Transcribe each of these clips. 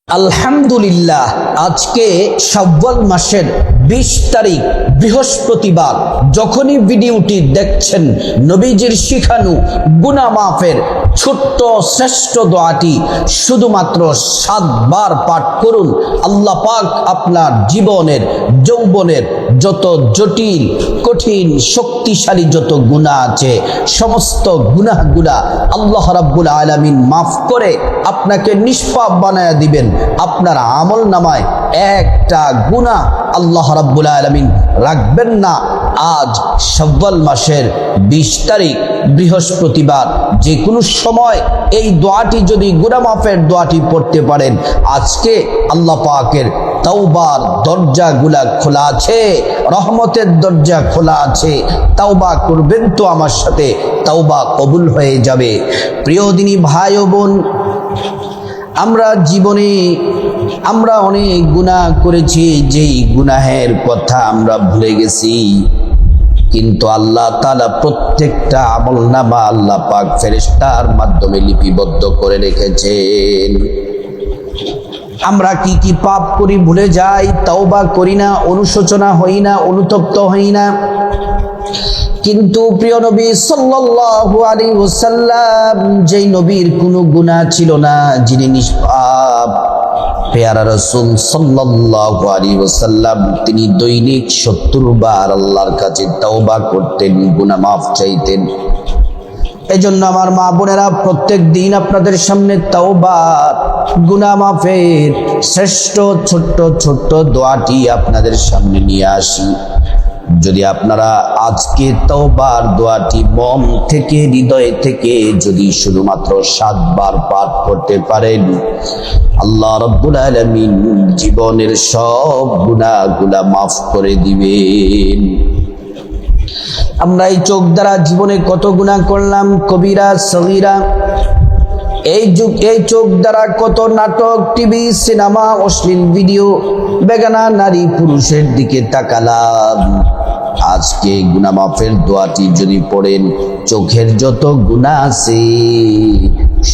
আলহামদুলিল্লাহ, আজকে শাওয়াল মাসের 20 তারিখ বৃহস্পতিবার। যখনই ভিডিওটি দেখছেন, নবীজির শিখানো গুনাহ মাফের ছোট্ট শ্রেষ্ঠ দোয়াটি শুধুমাত্র 7 বার পাঠ করুন। আল্লাহ পাক আপনার জীবনের যৌবনের যত জটিল কঠিন শক্তিশালী যত গুনাহ আছে, সমস্ত গুনাহগুলা আল্লাহ রাব্বুল আলামিন মাফ করে আপনাকে নিষ্পাপ বানায়া দিবেন। আপনার আমল নামায় একটা গুনাহ আল্লাহ রাব্বুল আলামিন রাখবেন না। আজ শাওয়াল মাসের 20 তারিখ বৃহস্পতিবার, যে কোনো সময় এই দোয়াটি যদি গুনাহ মাফের দোয়াটি পড়তে পারেন, আজকে আল্লাহ পাকের তাওবার দরজাগুলা খোলা আছে, রহমতের দরজা খোলা আছে। তাওবা করবেন তো আমার সাথে, তাওবা কবুল হয়ে যাবে। প্রিয় দিনী ভাই ও বোন, আমরা জীবনে অনেক গুনাহ করেছি, যেই গুনাহের কথা আমরা ভুলে গেছি, কিন্তু আল্লাহ তাআলা প্রত্যেকটা আমলনামা আল্লাহ পাক ফেরেশতার মাধ্যমে লিপিবদ্ধ করে রেখেছেন। আমরা কি কি পাপ করি ভুলে যাই, তাওবা করি না, অনুশোচনা হই না, অনুতপ্ত হই না। কিন্তু প্রিয় নবী সাল্লাল্লাহু আলাইহি ওয়াসাল্লাম, যেই নবীর কোনো গুনাহ ছিল না, যিনি নিষ্পাপ, পেয়ারা রাসূল সাল্লাল্লাহু আলাইহি ওয়াসাল্লাম, তিনি দৈনিক 70 বার আল্লাহর কাছে তাওবা করতেন, গুনাহ মাফ চাইতেন। এজন্য আমার মা বোনেরা, প্রত্যেক দিন আপনাদের সামনে তাওবা গুনাহ মাফের শ্রেষ্ঠ ছোট্ট ছোট্ট দোয়াটি আপনাদের সামনে নিয়ে আসি। যদি আপনারা আজকে তাওবার দোয়াটি মন থেকে, হৃদয় থেকে যদি শুধুমাত্র 7 বার পাঠ করতে পারেন, আল্লাহ রাব্বুল আলামিন জীবনের সব গুনাহগুলা মাফ করে দিবেন। আমরা এই চোখ দ্বারা জীবনে কত গুনাহ করলাম, কবিরা সগীরা। এই চোখ দ্বারা কত নাটক, টিভি, সিনেমা, অশ্লীল ভিডিও, বেগানা নারী পুরুষের দিকে তাকালাম। আজকে গুনাহ মাফের দোয়াটি যদি পড়েন, চোখের যত গুনাহ আছে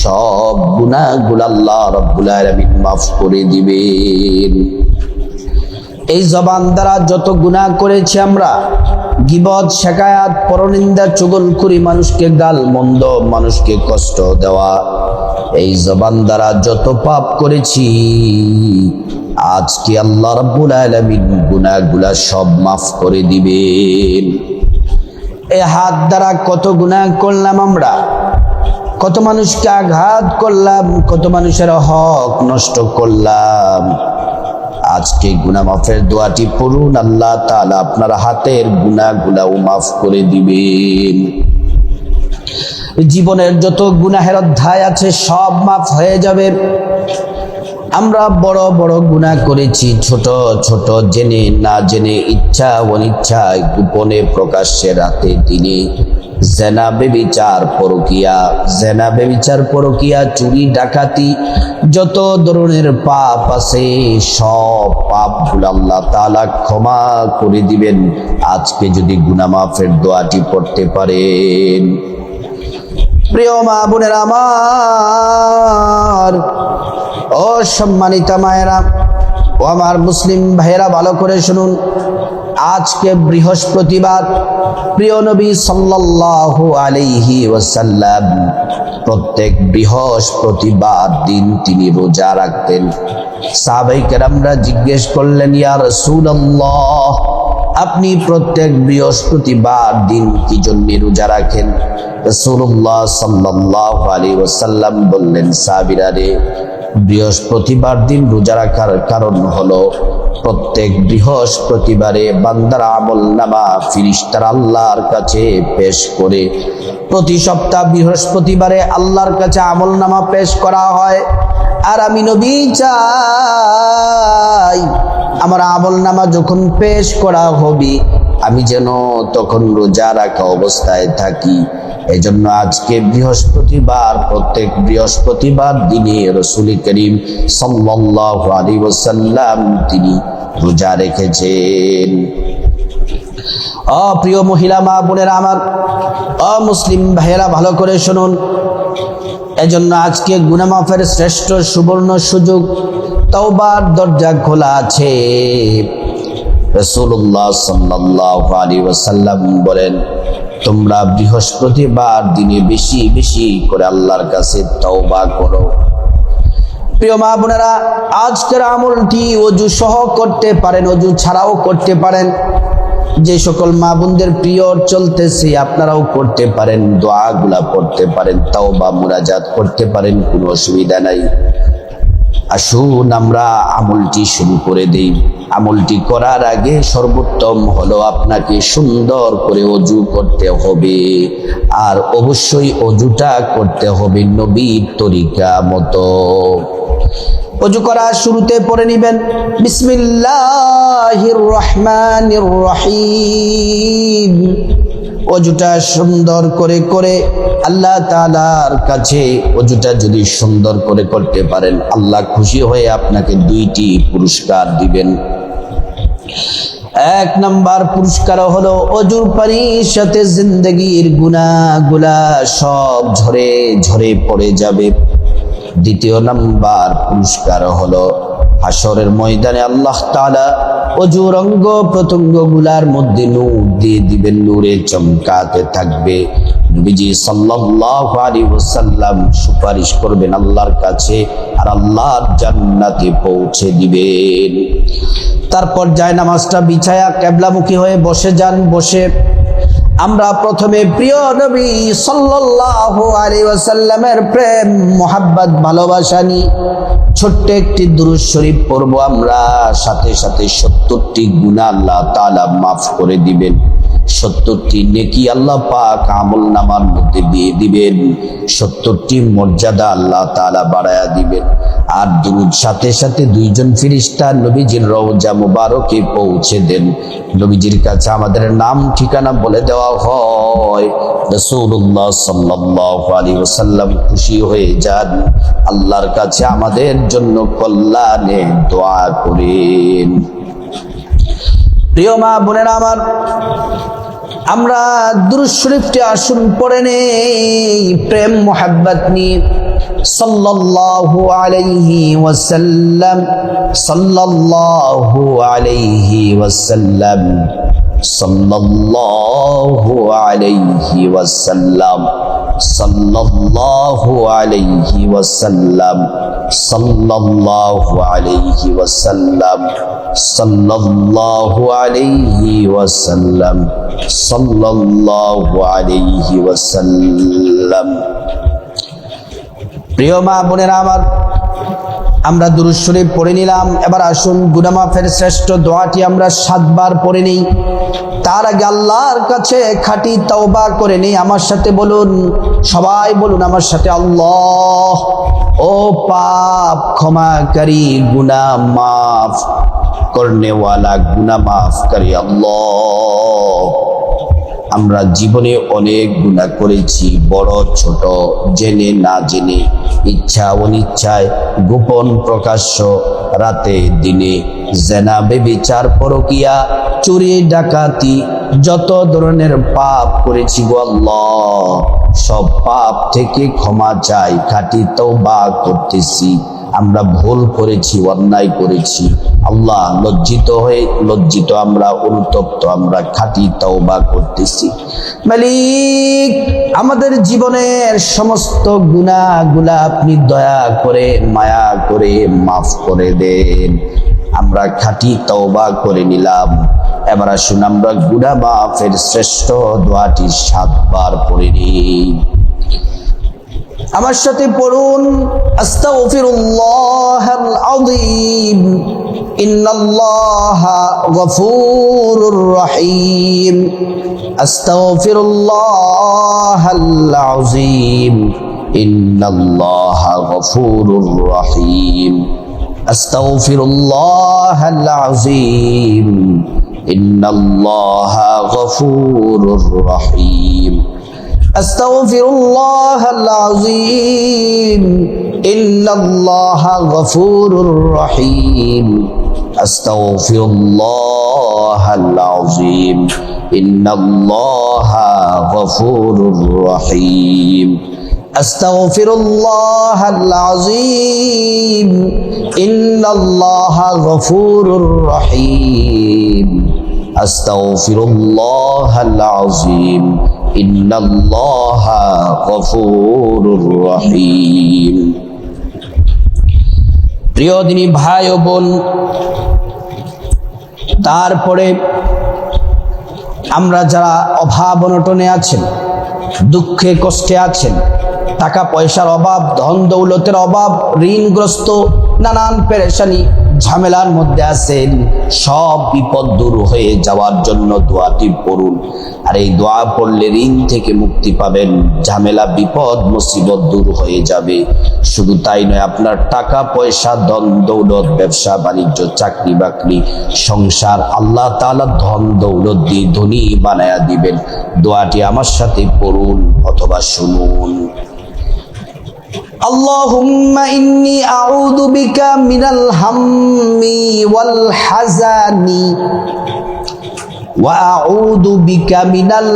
সব গুনাহগুলো আল্লাহ রাব্বুল আলামিন মাফ করে দিবেন। এই জবান দ্বারা যত গুনাহ করেছি আমরা, গীবত, শিকায়াত, পরনিন্দা, চুগলখুরি, মানুষকে গাল মন্দ, মানুষকে কষ্ট দেওয়া, এই জবান দ্বারা যত পাপ করেছি, আজকে আল্লাহ রাব্বুল আলামিন গুনাহগুলা সব মাফ করে দিবেন। এই হাত দ্বারা কত গুনাহ করলাম আমরা, কত মানুষকে আঘাত করলাম, কত মানুষের হক নষ্ট করলাম। আজকে গুনাহ মাফের দোয়াটি পড়ুন, আল্লাহ তাআলা আপনার হাতের গুনাহগুলাও মাফ করে দিবেন। জীবনের যত গুনাহের অধ্যায় আছে সব মাফ হয়ে যাবে। আমরা বড় বড় গুনাহ করেছি, ছোট ছোট, জেনে না জেনে, ইচ্ছা অনিচ্ছায়, গোপনে প্রকাশ্যে, রাতে দিনে, জেনা বেবিচার পরকিয়া, চুরি ডাকাতি, যত ধরনের পাপ আছে সব পাপগুলো আল্লাহ তাআলা ক্ষমা করে দিবেন আজকে যদি গুনাহ মাফের দোয়াটি পড়তে পারেন। প্রিয় মা বোনেরা আমার, ও সম্মানিতা মায়েরা, ও আমার মুসলিম ভাইয়েরা, ভালো করে শুনুন। আজকে বৃহস্পতিবার, প্রিয় নবী সাল্লাল্লাহু আলাইহি ওয়াসাল্লাম প্রত্যেক বৃহস্পতিবার দিন তিনি রোজা রাখতেন। সাহাবায়ে কেরামরা জিজ্ঞেস করলেন, ইয়া রাসূলুল্লাহ, আপনি প্রত্যেক বৃহস্পতিবার দিন কি জন্য রোজা রাখেন? রাসূলুল্লাহ সাল্লাল্লাহু আলাইহি ওয়াসাল্লাম বললেন, সাহাবীরা রে, বৃহস্পতিবার দিন রোজা রাখার কারণ হলো, প্রত্যেক বৃহস্পতিবারে বান্দার আমলনামা ফেরেশতারা আল্লাহর কাছে পেশ করে। প্রতি সপ্তাহ বৃহস্পতিবারে আল্লাহর কাছে আমলনামা পেশ করা হয়। আর আমি নবী চাই, আমার আমলনামা যখন পেশ করা হবে, আমি যেন তখন রোজা রাখা অবস্থায় থাকি। এজন্য আজকে বৃহস্পতিবার, প্রত্যেক বৃহস্পতিবার দিনে রাসূল করিম সাল্লাল্লাহু আলাইহি ওয়াসাল্লাম তিনি রোজা রেখেছেন। প্রিয় মহিলা মা বোনেরা আমার, মুসলিম ভাইয়েরা, ভালো করে শুনুন। এজন্য আজকে গুনাহ মাফের শ্রেষ্ঠ সুবর্ণ সুযোগ তওবার দরজা খোলা আছে। রাসূলুল্লাহ সাল্লাল্লাহু আলাইহি ওয়াসাল্লাম বলেন, তোমরা বৃহস্পতিবার দিনে বেশি বেশি করে আল্লাহর কাছে তওবা করো। প্রিয় মা বোনেরা, আজকের আমলটি ওযু সহ করতে পারেন, ওযু ছাড়াও করতে পারেন। যে সকল মা বোনদের পিরিয়ড চলতেছে আপনারাও করতে পারেন, দোয়াগুলা পড়তে পারেন, তাওবা মুনাজাত করতে পারেন, কোনো অসুবিধা নাই। আসুন আমরা আমলটি শুরু করে দেই। আমলটি করার আগে সর্বোত্তম হলো আপনাকে সুন্দর করে ওযু করতে হবে, আর অবশ্যই ওযুটা করতে হবে নবীর তরিকা মতো। ওযু করার শুরুতে পড়ে নেবেন বিসমিল্লাহির রহমানির রহিম। ওযুটা সুন্দর করে করে আল্লাহ তাআলার কাছে ওযুটা যদি সুন্দর করে করতে পারেন, আল্লাহ খুশি হয়ে আপনাকে দুইটি পুরস্কার দিবেন। এক নাম্বার পুরস্কার হলো ওযুর পানির সাথে জিন্দেগির গুনাহগুলা সব ঝরে ঝরে পড়ে যাবে। দ্বিতীয় নাম্বার পুরস্কার হলো হাসরের ময়দানে আল্লাহ তাআলা ওযুর অঙ্গ প্রত্যঙ্গগুলার মধ্যে নূর দিয়ে দিবেন, নূরে চমকাতে থাকবে। নবীজি সাল্লাল্লাহু আলাইহি ওয়াসাল্লাম সুপারিশ করবেন আল্লাহর কাছে, আর আল্লাহর জান্নাতে পৌঁছে দিবেন। তারপর জায়নামাজটা বিছায়া কিবলামুখী হয়ে বসে যান। বসে আমরা প্রথমে প্রিয় নবী সাল্লাল্লাহু আলাইহি ওয়াসাল্লামের প্রেম মোহাব্বত ভালোবাসা নিয়ে ছোট্ট একটি দুরূদ শরীফ পড়ব আমরা। সাথে সাথে ৭০টি গুনাহ আল্লাহ তাআলা মাফ করে দিবেন, ৭০টি নেকি আল্লাহ পাক আমলনামার মধ্যে দিয়ে দিবেন, ৭০টি মর্যাদা আল্লাহ তাআলা বাড়ায়া দিবেন। আর দুরূদ সাথে সাথে দুইজন ফেরেশতা নবীজির রওজা মুবারকে পৌঁছে দেন। নবীজির কাছে আমাদের নাম ঠিকানা বলে দেওয়া হয়। রাসূলুল্লাহ সাল্লাল্লাহু আলাইহি ওয়াসাল্লাম খুশি হয়ে যান, আল্লাহর কাছে আমাদের জন্য কল্যাণে দোয়া করেন। প্রিয় মা বোনেরা আমার, আমরা দুরূদ শরীফটি আসুন পড়ে নেই প্রেম মোহাব্বত নিয়ে। সাল্লাল্লাহু আলাইহি ওয়াসাল্লাম, সাল্লাল্লাহু আলাইহি ওয়াসাল্লাম, সাল্লাল্লাহু আলাইহি ওয়াসাল্লাম, সাল্লাল্লাহু আলাইহি ওয়াসাল্লাম, সাল্লাল্লাহু আলাইহি ওয়াসাল্লাম, সাল্লাল্লাহু আলাইহি ওয়াসাল্লাম, সাল্লাল্লাহু আলাইহি ওয়াসাল্লাম। প্রিয় মা বোনেরা আমার, আমরা দুরূদ শরীফ পড়ে নিলাম। এবার আসুন গুনাহ মাফের শ্রেষ্ঠ দোয়াটি আমরা ৭ বার পড়ে নেই। তার আগে আল্লাহর কাছে খাঁটি তওবা করে নেই। আমার সাথে বলুন, সবাই বলুন আমার সাথে, আল্লাহ ও পাপ ক্ষমাকারী, গুনাহ মাফ করনে ওয়ালা, গুনাহ মাফকারী আল্লাহ। আমরা জীবনে অনেক গুনাহ করেছি, বড় ছোট, জেনে না জেনে, ইচ্ছা অনিচ্ছায়, গোপন প্রকাশ্য, রাতে দিনে, জেনা ব্যভিচার পরকিয়া, চুরি ডাকাতি, যত ধরনের পাপ করেছি গো আল্লাহ, সব পাপ থেকে ক্ষমা চাই, খাঁটি তওবা করতেছি। আমরা ভুল করেছি, অন্যায় করেছি আল্লাহ, লজ্জিত আমরা, অনুতপ্ত আমরা, খাঁটি তওবা করতেছি। মালিক, আমাদের জীবনের সমস্ত গুনাহগুলা আপনি দয়া করে মায়া করে মাফ করে দেন। আমরা খাঁটি তওবা করে নিলাম। এবার আসুন আমরা গুনাহ মাফের শ্রেষ্ঠ দোয়াটি ৭ বার পড়ে নিই। আমার সাথে পড়ুন, আস্তাগফিরুল্লাহাল আযীম, ইন্নাল্লাহা গফুরুর রহিম। আস্তাগফিরুল্লাহাল আযীম, ইন্নাল্লাহা গফুরুর রহিম। আস্তাগফিরুল্লাহাল আযীম, ইন্নাল্লাহা গফুরুর রহিম। আস্তাগফিরুল্লাহাল আযীম, ইন্নাল্লাহা গফুরুর রহিম। আস্তাগফিরুল্লাহাল আযীম, ইন্নাল্লাহা গফুরুর রহিম। আস্তাগফিরুল্লাহাল আযীম ইন্নাল্লাহা গফুরুর রহিম। আস্তাগফিরুল্লাহাল আযীম ইন্নাল্লাহা গফুরুর রহিম। প্রিয় দিনী ভাই ও বোন, তারপরে আমরা যারা অভাব অনটনে আছেন, দুঃখে কষ্টে আছেন, টাকা পয়সার অভাব, ধন দৌলতের অভাব, ঋণগ্রস্ত, নানান পেরেশানি ঝামেলার মধ্যে আছেন, সব বিপদ দূর হয়ে যাওয়ার জন্য দোয়াটি পড়ুন। আর এই দোয়া পড়লে ঋণ থেকে মুক্তি পাবেন, ঝামেলা বিপদ মুসিবত দূর হয়ে যাবে। শুধু তাই নয়, আপনার টাকা পয়সা, ধন দৌলত, ব্যবসা বাণিজ্য, চাকরি বাকরি, সংসার আল্লাহ তাআলা ধন দৌলত দিয়ে ধনী বানায়া দিবেন। দোয়াটি আমার সাথে পড়ুন অথবা শুনুন। আল্লাহুম্মা ইন্নী আউযু বিকা মিনাল হাম্মি ওয়াল হাযানি ওয়া আউযু বিকা মিনাল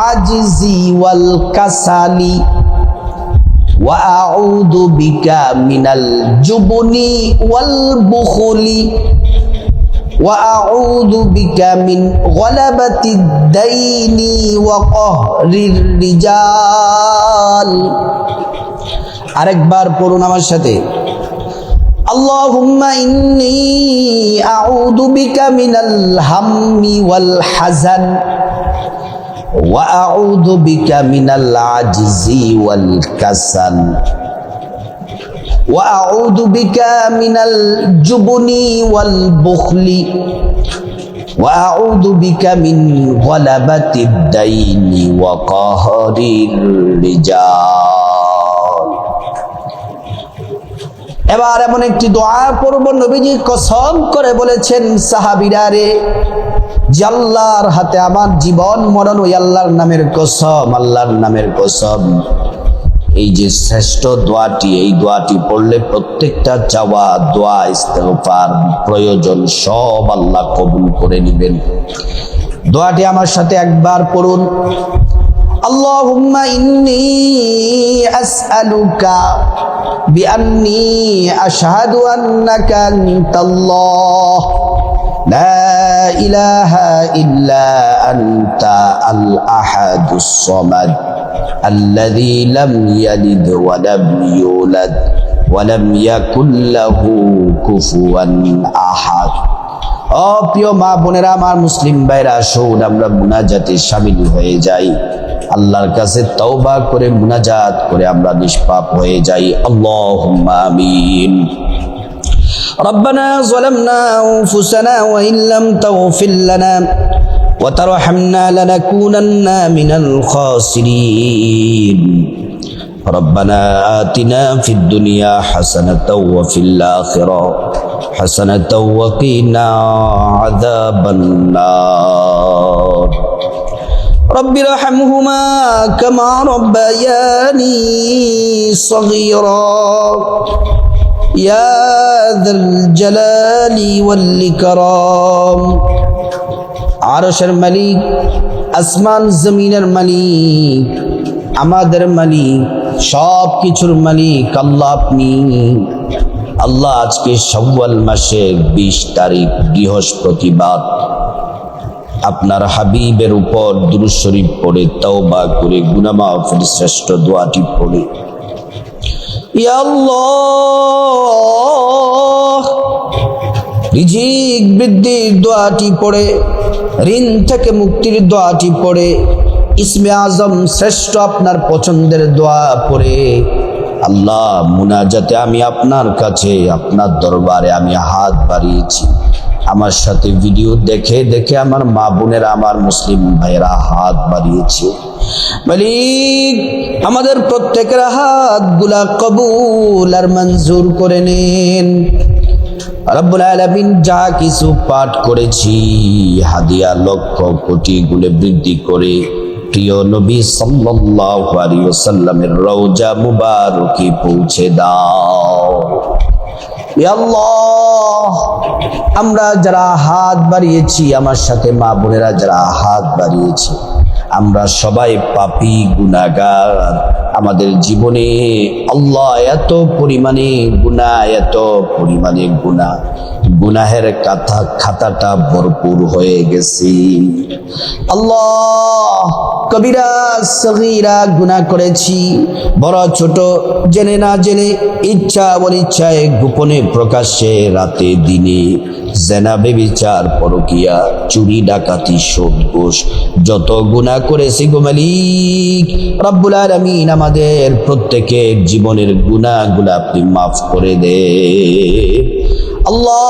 আজজি ওয়াল কাসালি ওয়া আউযু বিকা মিনাল জুবনি ওয়াল বুখলি ওয়া আউযু বিকা মিন গলাবাতিদ দাইনি ওয়া কহরির রিজাল। আরেকবার পড়ুন আমার সাথে। আল্লাহুম্মা ইন্নী আউযু বিকা মিনাল হাম্মি ওয়াল হাযান ওয়া আউযু বিকা মিনাল আজজি ওয়াল কাসাল ওয়া আউযু বিকা মিনাল জুবনি ওয়াল বুখলি ওয়া আউযু বিকা মিন গলাবাতিদ দাইনি ওয়া কহরির রিজাল। এবার এমন একটি দোয়া পড়ব, নবীজি কসম করে বলেছেন, সাহাবীরা রে, যে আল্লাহর হাতে আমার জীবন মরণ, ওই আল্লাহর নামের কসম, আল্লাহর নামের কসম, এই যে শ্রেষ্ঠ দোয়াটি, এই দোয়াটি পড়লে প্রত্যেকটা চাওয়া, দোয়া, ইস্তেগফার, প্রয়োজন সব আল্লাহ কবুল করে নেবেন। দোয়াটি আমার সাথে একবার পড়ুন। আল্লাহুম্মা ইন্নী আসআলুকা বিআন্নী আশহাদু আন্নাকা আনতাল্লাহ লা ইলাহা ইল্লা আনতা আল আহাদুস সামাদ আল্লাযী লাম ইয়ালিদ ওয়া লাম ইউলাদ ওয়া লাম ইয়াকুল লাহু কুফুয়ান আহাদ। ও প্রিয় মা বোনেরা, আমার মুসলিম ভাইরা, আসুন আমরা মুনাজাতে শামিল হয়ে যাই। আল্লাহর কাছে তওবা করে মুনাজাত করে আমরা নিষ্পাপ হয়ে যাই। আল্লাহুম্মা আমিন। রব্বানা যালামনা আনফুসানা ওয়া ইল্লাম তাগফির লানা ওয়া তারহামনা লানাকুনান্না মিনাল খাসিরিন। রব্বানা আতিনা ফিদ দুনিয়া হাসানাতাও ওয়া ফিল আখিরাহ হাসানাতাও ওয়া কিনা আযাবান নার। رب ارحمهما كما ربياني صغيرا يا ذا الجلال والإكرام। আরশের মালিক, আসমান জমিনের মালিক, আমাদের মালিক, সব কিছুর মালিক আল্লাহ আপনি। আল্লাহ, আজকে শাওয়াল মাসের 20 তারিখ বৃহস্পতিবার, আপনার হাবিবের উপর দুরূদ শরীফ পড়ে তওবা করে গুনাহ মাফের শ্রেষ্ঠ দোয়াটি পড়ে, ইয়া আল্লাহ, রিজিক বৃদ্ধির দোয়াটি পড়ে, ঋণ থেকে মুক্তির দোয়াটি পড়ে, ইসমে আজম শ্রেষ্ঠ আপনার পছন্দের দোয়া পড়ে, আল্লাহ মুনাজাতে আমি আপনার কাছে, আপনার দরবারে আমি হাত বাড়িয়েছি। আমার সাথে ভিডিও দেখে দেখে আমার মা বোনেরা, আমার মুসলিম ভাইয়েরা হাত বাড়িয়েছে। মালিক, আমাদের প্রত্যেকের হাতগুলা কবুল আর মঞ্জুর করে নেন। রব্বুল আলামিন, যা কিছু পাঠ করেছি হাদিয়া লক্ষ কোটি গুণে বৃদ্ধি করে প্রিয় নবী সাল্লাল্লাহু আলাইহি ওয়াসাল্লামের রওজা মুবারকে পৌঁছে দাও। ইয়া আল্লাহ, আমরা যারা হাত বাড়িয়েছি, আমার সাথে মা বোনেরা যারা হাত বাড়িয়েছি, আমরা সবাই পাপী গুনাহগার। আমাদের জীবনে আল্লাহ এত পরিমাণে গুনাহের খাতাটা ভরপুর হয়ে গেছে। আল্লাহ কবিরা সগীরা গুনাহ করেছি, বড় ছোট, জেনে না জেনে, ইচ্ছা অনিচ্ছায়, গোপনে প্রকাশ্যে, রাতে দিনে, জেনা বেবিচার পরকিয়া, চুরি ডাকাতি সুদ ঘুষ, যত গুনাহ করেছি গো মালিক রব্বুল আলামিন, আমাদের প্রত্যেকের জীবনের গুনাহগুলো আপনি মাফ করে দেন। আল্লাহ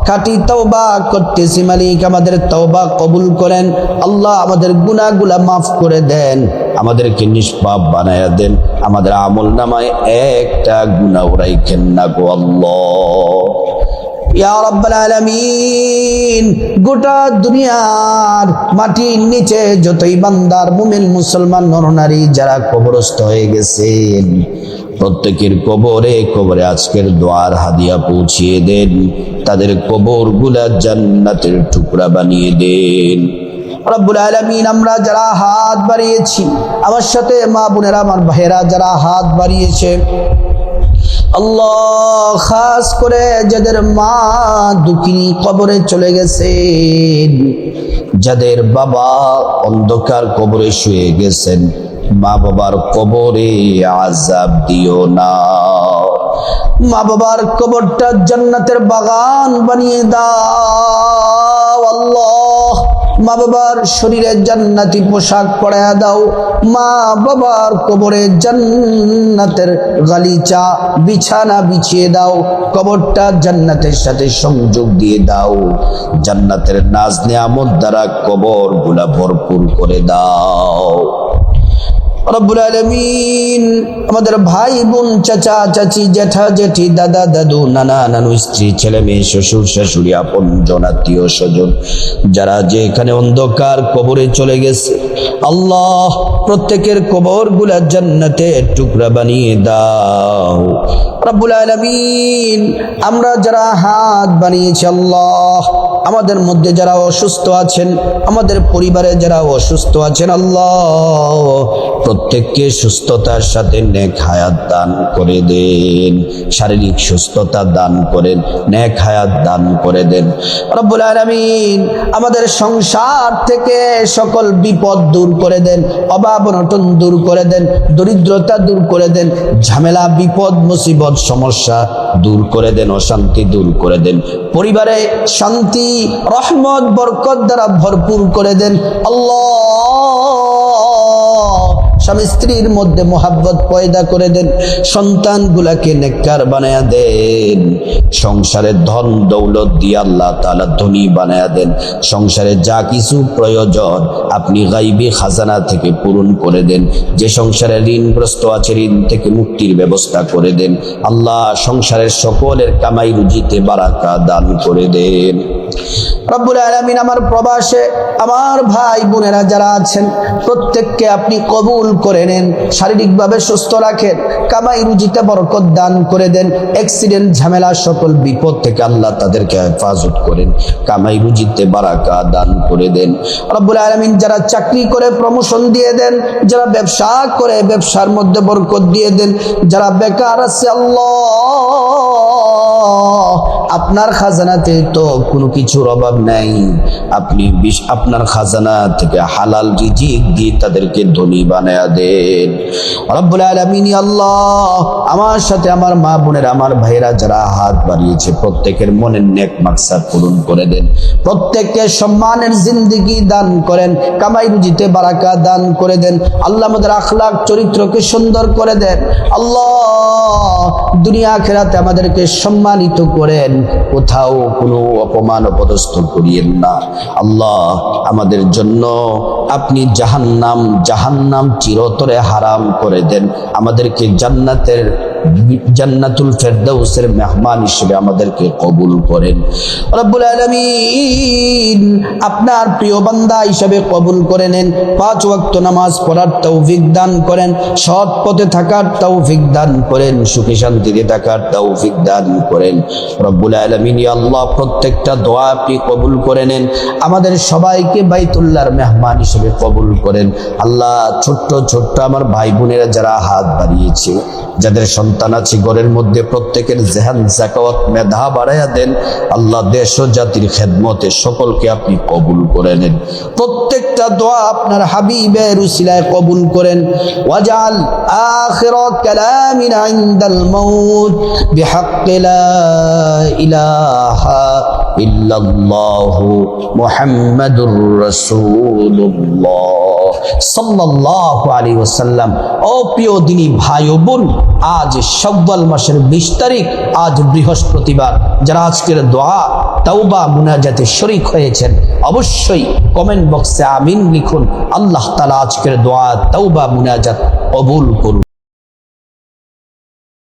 খাঁটি তওবা করতেছি মালিক, আমাদের তওবা কবুল করেন। আল্লাহ আমাদের গুনাহগুলা মাফ করে দেন, আমাদেরকে নিষ্পাপ বানায়া দেন, আমাদের আমল নামায় একটা গুনাহ রাখেন না গো আল্লাহ। ইয়া রাব্বাল আলামিন, গোটা দুনিয়ার মাটির নিচে যতই বান্দার মুমিন মুসলমান নরনারী যারা কবরস্থ হয়ে গেছেন, প্রত্যেকের কবরে আজকের দোয়ার হাদিয়া পৌঁছিয়ে দেন, তাদের কবরগুলা জান্নাতের টুকরা বানিয়ে দেন রব্বুল আলামিন। আমরা যারা হাত বাড়িয়েছি, আমার সাথে মা বোনেরা, আমার ভাইয়েরা যারা হাত বাড়িয়েছে, আল্লাহ খাস করে যাদের মা দুঃখিনী কবরে চলে গেছেন, যাদের বাবা অন্ধকার কবরে শুয়ে গেছেন, মা বাবার কবরে আযাব দিও না, মা বাবার কবরটা জান্নাতের বাগান বানিয়ে দাও আল্লাহ। মা বাবার শরীরে জান্নাতি পোশাক পরায়া দাও, মা বাবার কবরে জান্নাতের গালিচা বিছানা বিছিয়ে দাও, কবরটা জান্নাতের সাথে সংযোগ দিয়ে দাও, জান্নাতের নাজ নিয়ামত দ্বারা কবরগুলা ভরপুর করে দাও রব্বুল আলামিন। আমাদের ভাই বোন, চাচা চাচি, জেঠা জেঠি, দাদা দাদু, নানা নানু, স্ত্রী ছেলে মেয়ে, শ্বশুর শাশুড়ি, আপন জন আত্মীয় স্বজন যারা যে এখানে অন্ধকার কবরে চলে গেছে, আল্লাহ প্রত্যেকের কবরগুলা জান্নাতের টুকরা বানিয়ে দাও রব্বুল আলামিন। আমরা যারা হাত বানিয়েছি আল্লাহ, আমাদের মধ্যে যারা অসুস্থ আছেন, আমাদের পরিবারে যারা অসুস্থ আছেন, আল্লাহ প্রত্যেককে সুস্থতার সাথে নেক হায়াত দান করে দেন, শারীরিক সুস্থতা দান করেন, নেক হায়াত দান করে দেন রব্বুল আলামিন। আমাদের সংসার থেকে সকল বিপদ দূর করে দেন, অভাব অনটন দূর করে দেন, দরিদ্রতা দূর করে দেন, ঝামেলা বিপদ মুসিবত সমস্যা দূর করে দেন, অশান্তি দূর করে দেন, পরিবারে শান্তি রহমত বরকত দ্বারা ভরপুর করে দেন আল্লাহ। স্বামী স্ত্রীর মধ্যে মোহাব্বত পয়দা করে দেন, সন্তানগুলাকে নেককার বানায়া দেন, সংসারে ধন দৌলত দিয়ে আল্লাহ তাআলা ধনী বানায়া দেন, সংসারে যা কিছু প্রয়োজন আপনি গাইবী খাজানা থেকে পূরণ করে দেন, যে সংসারে ঋণগ্রস্ত আছে ঋণ থেকে মুক্তির ব্যবস্থা করে দেন আল্লাহ, সংসারের সকলের কামাই রুজিতে বারাকা দান করে দেন রব্বুল আলামিন। আমার প্রবাসে আমার ভাই বোনেরা যারা আছেন, প্রত্যেককে আপনি কবুল করে নেন, শারীরিকভাবে সুস্থ রাখেন, কামাই রুজিতে বরকত দান করে দেন, অ্যাক্সিডেন্ট ঝামেলা সকল বিপদ থেকে আল্লাহ তাদেরকে হেফাজত করেন, কামাই রুজিতে বারাকা দান করে দেন রব্বুল আলামিন। যারা চাকরি করে প্রমোশন দিয়ে দেন, যারা ব্যবসা করে ব্যবসার মধ্যে বরকত দিয়ে দেন, যারা বেকার আছে আল্লাহ আপনার খাজানাতে তো কোনো কিছুর অভাব নাই, আপনি আপনার খাজানা থেকে হালাল রিজিক দিয়ে তাদেরকে ধনী বানায়া দেন রব্বুল আলামিন। আল্লাহ আমার সাথে আমার মা বোনের, আমার ভাইরা যারা হাত বাড়িয়েছে, প্রত্যেকের মনের নেক মাকসাদ পূরণ করে দেন, প্রত্যেককে সম্মানের জিন্দেগি দান করেন, কামাই রুজিতে বারাকা দান করে দেন আল্লাহ। আমাদের আখলাক চরিত্রকে সুন্দর করে দেন আল্লাহ, দুনিয়া আখিরাতে আমাদেরকে সম্মানিত করেন, কোথাও কোনো অপমান অপদস্থ করিয়েন না আল্লাহ। আমাদের জন্য আপনি জাহান্নাম চিরতরে হারাম করে দেন, আমাদেরকে জান্নাতের জান্নাতুল ফেরদাউসের মেহমান হিসেবে আমাদেরকে কবুল করেন। রব্বুল আলামিন আপনার প্রিয় বান্দা হিসেবে কবুল করে নেন। 5 ওয়াক্ত নামাজ পড়ার তৌফিক দান করেন, সৎ পথে থাকার তৌফিক দান করেন, সুখে শান্তিতে থাকার তৌফিক দান করেন। রব্বুল আলামিন ইয়া আল্লাহ প্রত্যেকটা দোয়া আপনি কবুল করে নেন, আমাদের সবাইকে বাইতুল্লাহর মেহমান হিসেবে কবুল করেন। আল্লাহ ছোট্ট ছোট্ট আমার ভাই বোনেরা যারা হাত বাড়িয়েছে, যাদের সন্তান আছে ঘরের মধ্যে, প্রত্যেকের জেহান যাকাওয়াত মেধা বাড়ায়া দেন। আল্লাহ দেশ ও জাতির খেদমতে সকলকে আপনি কবুল করে নেন। প্রত্যেকটা দোয়া আপনার হাবিবের উসিলায় কবুল করেন। ওয়াজআল আখিরা কালামিনা ইনদাল মাউত বিহাক্কি লা ইলাহা ইল্লাল্লাহু মুহাম্মাদুর রাসূলুল্লাহ সাল্লাল্লাহু আলাইহি ওয়াসাল্লাম। ও প্রিয় দিনী ভাই ও বোন, আজ শাওয়াল মাসের 20 তারিখ, আজ বৃহস্পতিবার। যারা আজকের দোয়া তাওবা মুনাজাতে শরীক হয়েছেন অবশ্যই কমেন্ট বক্সে আমিন লিখুন। আল্লাহ তাআলা আজকের দোয়া তাওবা মুনাজাত কবুল করুন।